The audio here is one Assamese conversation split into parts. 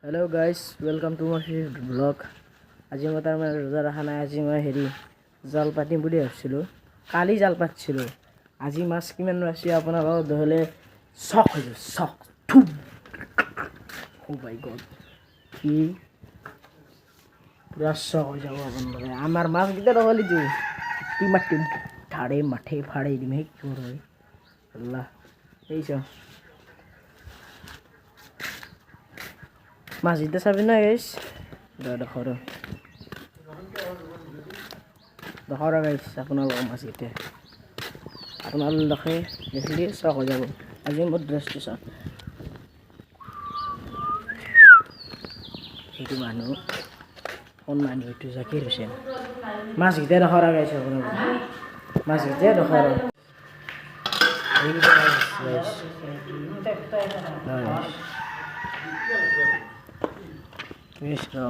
Hello guys, welcome to my vlog. আজি মই তাৰমানে ৰোজা ৰখা নাই। আজি মই জাল পাতিম বুলি ভাবিছিলোঁ। কালি জাল পাতিছিলোঁ। আজি মাছ কিমান ৰাখছি আপোনালোকক দেখিলে চক হৈ যাব। চক। ও মাই গড। কি পুৰা চক হৈ যাব আপোনালোকে। আমাৰ মাছকেইটা দেখিলেতো মাতিম ধাৰে মাঠে ফাড়ে দিম। সেই কি হয় আল্লাহ এই চাওঁ মাছকেইটা চাবি না গাইছ দেখৰ গাইছ আপোনালোকৰ মাছকেইটা আপোনালোকে দেখিলে চক হৈ যাব। আজি মোৰ ড্ৰেছটো চাওক সেইটো মানুহ কোন মানুহ এইটো জাকিৰ হুছেইন। মাছকেইটা দেখৰ গাইছ আপোনালোকে মাছকেইটা দেখৰ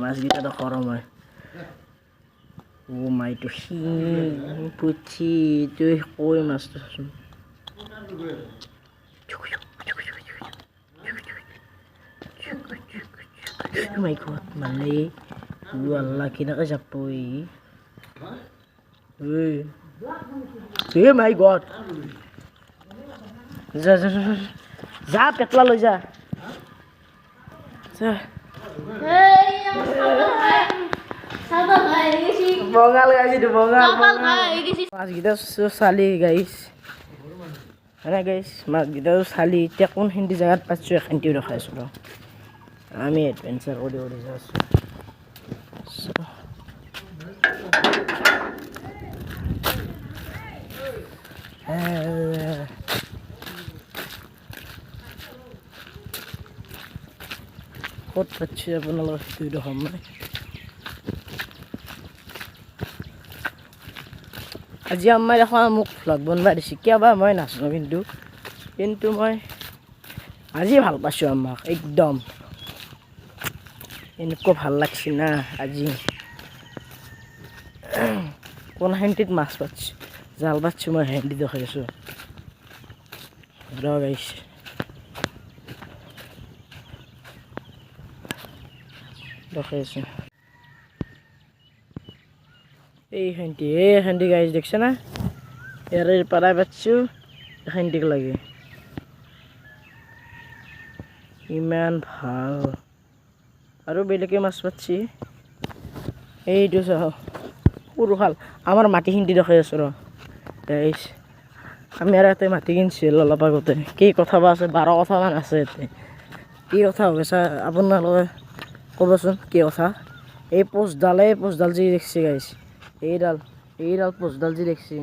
মাছকেইটা দেখৰ মই ও মাইটো পুঠি তুই কৈ মাছটো চাচোন মাই গড মানে ও আল্লাহ কেনেকৈ যাব ই মাই গড যা যা যা পেটলা লৈ যা বঙাল গাইছে বঙাল মাছকেইটা চালি গাইছ হয়নে গাইছ মাছকেইটাও চালি এতিয়া কোনখিনি জেগাত পাইছোঁ এখানটিও দেখাইছোঁ ৰ আমি এডভেঞ্চাৰ কৰি যাইছোঁ ক'ত পাইছোঁ আপোনালোকৰ সেইটো দেখাম মই আজি আম্মাই দেখোন মোক ভ্লগ বনাব দিছে কিয়বা মই নাজানো কিন্তু মই আজি ভাল পাইছোঁ আম্মাক একদম এনেকুৱা ভাল লাগছে না আজি কোন হেণ্টিত মাছ পাতিছোঁ জাল পাতিছোঁ মই হেণ্টি দেখাই আছোঁ ৰ গাইছ দেখাই আছোঁ এই হেণ্টি গাইছ দেখছে না ইয়াৰে পাৰাই পাতিছোঁ হেণ্টিক লাগে ইমান ভাল আৰু বেলেগে মাছ পাতিছে এইটো চাওঁ সৰু খাল আমাৰ মাটিখিনি দেখাই আছোঁ ৰ গাইছ আমি আৰু ইয়াতে মাটি কিনিছিল অলপ আগতে কি কথা বা আছে 12 কথামান আছে ইয়াতে কি কথা হৈ আছে আপোনালোকে ক'বচোন কি কথা এই পোষ্টডাল যি দেখছে গাইছ এইডাল পোষ্টডাল যি দেখছে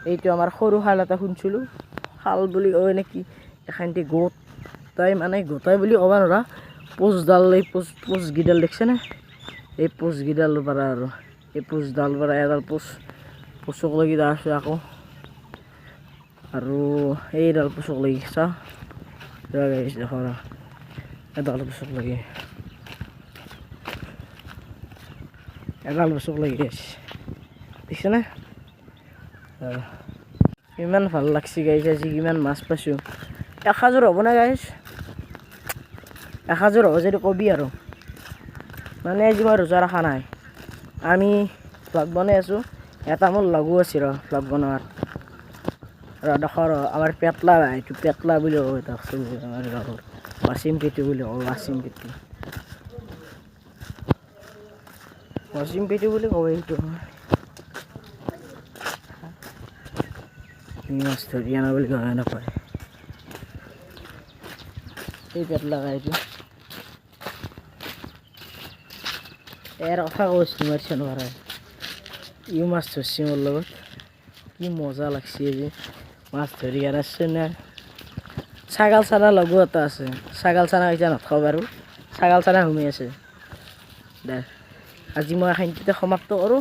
এইটো আমাৰ সৰু খাল এটা শুনিছিলোঁ খাল বুলি কয় নেকি এখানটি গোটাই মানে গোটাই বুলি ক'ব নোৱাৰা পোষ্টডাল এই পোষ্টকেইডাল দেখছেনে এই পোষ্টকেইডালৰ পৰা আৰু এই পোষ্টডাল পৰা এডাল পোষ্টক লাগি আছে আকৌ আৰু এইডাল পোষ্টক লাগি চা দেখৰ এডাল পোষ্টক লাগি আছে দেখিছেনে ইমান ভাল লাগছে গাইছ আজি কিমান মাছ পাইছোঁ 1000 হ'ব না গাইছ 1000 হ'ব যদি কবি আৰু মানে আজি মই ৰোজা ৰখা নাই আমি ভ্লগ বনাই আছোঁ এটা মোৰ লগো আছে ৰ ভ্লগ বনোৱাৰ দেখৰ আমাৰ পেটলা এইটো পেটলা বুলি কয় তাক আমাৰ গাঁৱৰ ৱাচিম পেটু বুলি কয় ৱাচিম পেটু বুলি কয় এইটো মাছ ধৰি আনা বুলি কয় নাপায় এই পেটলা গাইটো ইয়াৰ কথা কৈছোঁ মাৰিছে নোৱাৰে ইও মাছ ধৰছি মোৰ লগত কি মজা লাগছে আজি মাছ ধৰি আনাছে না ছাগাল চানা লগো এটা আছে ছাগাল চানা এতিয়া নাথাকো বাৰু ছাগাল চানা সোমাই আছে দে আজি মই এখানটিতে সমাপ্ত কৰোঁ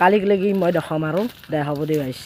কালিক লাগি মই দেখাম আৰু দে হ'ব দে গাইছ।